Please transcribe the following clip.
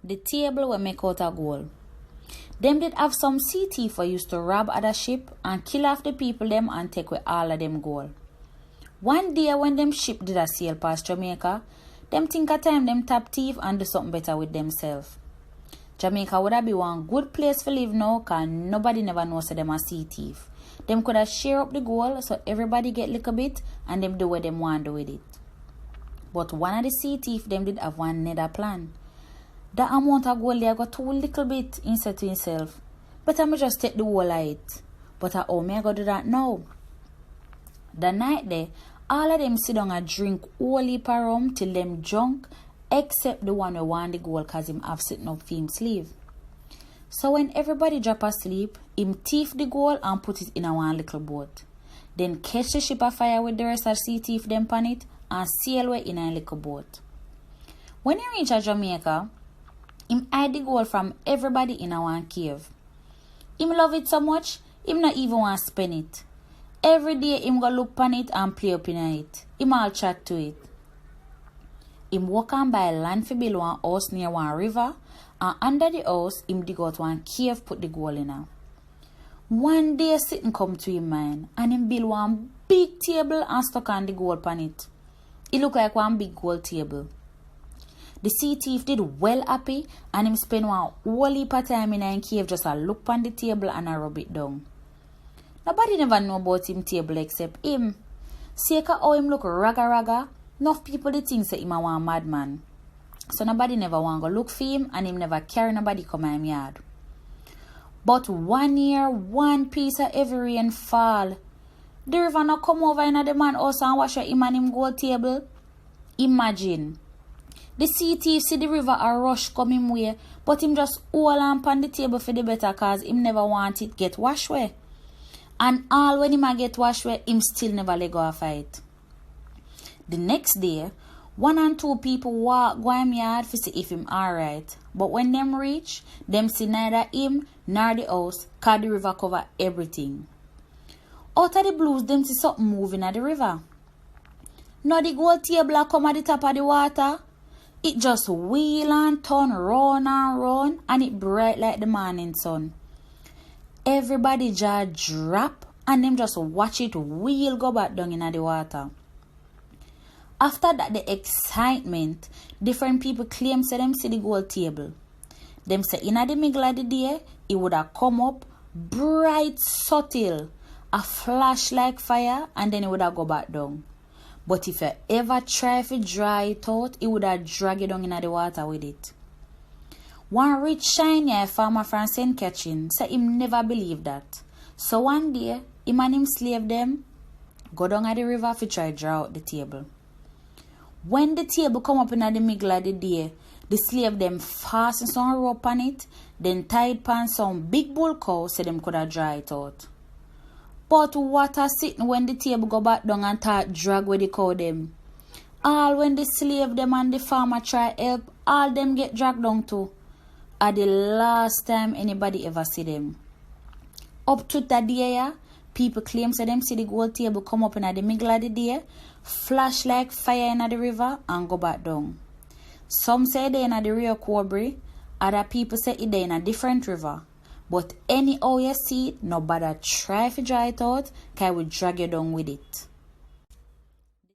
The Tiebl were Mek Outa Guol. Them did have some sea thief who used to rob other ship and kill off the people them and take away all of them gold. One day when them ship did a sail past Jamaica, them think a time them tap thief and do something better with themselves. Jamaica would have be one good place to live now cause nobody never knows them a sea thief. Them could have share up the gold so everybody get little bit and them do what them want do with it. But one of the sea thief them did have one nether plan. The amount of gold there got too little bit, he said to himself. But I just take the whole of it. But how me I go do that now? The night there, all of them sit down and drink whole heap of rum till them drunk, except the one who want the gold cause him have sitting up for him sleeve. So when everybody drop asleep, him thief the gold and put it in a one little boat. Then catch the ship afire with the rest of the sea thief them pan it and sail away in a little boat. When he reach Jamaica, him hide the gold from everybody in a one cave. Him love it so much, him not even want to spend it. Every day him go look pan it and play up in it. Him all chat to it. Him walk on by land for build one house near one river, and under the house him dig out one cave put the gold in her. One day sitting come to him mind and him build one big table and stuck on the gold pan it. It look like one big gold table. The sea thief did well happy and him spend one whole heap of time in a cave just a look on the table and a rub it down. Nobody never know about him table except him. Seka how him look raga, enough people they think say him a one madman. So nobody never want go look for him and him never carry nobody come in him yard. But one year, one piece of every rain fall. The river not come over in the man house and wash him and him gold table. Imagine. The sea thief see the river a rush come him way, but him just hold on pan the table for the better cause him never want it get wash way. And all when him a get wash way, him still never let go of it. The next day, 1 and 2 people walk go him yard to see if him alright. But when them reach, them see neither him nor the house cause the river cover everything. Out of the blues, them see something moving at the river. Now the gold table come at the top of the water. It just wheel and turn round and round and it bright like the morning sun. Everybody jaw drop and them just watch it wheel go back down in the water. After that the excitement, different people claim say them see the gold table. Them say in the middle of the day, it would have come up bright subtle, a flash like fire and then it would have go back down. But if you ever try to dry it out, it would have drag it down in the water with it. One rich shiny farmer from St. Catherine said him never believed that. So one day, him and him slave them go down at the river to try draw out the table. When the table come up in the middle of the day, the slave them fasten some rope on it, then tied pan some big bull cow so them could have dry it out. But what a sitting when the table go back down and start drag with the cow them. All when the slave them and the farmer try help, all them get dragged down too. At the last time anybody ever see them. Up to that day, people claim say them see the gold table come up in the middle of the day, flash like fire in the river and go back down. Some say they in the Rio Quarry, other people say it they in a different river. But anyhow you see it, no bother try to dry it out, cause we drag you down with it.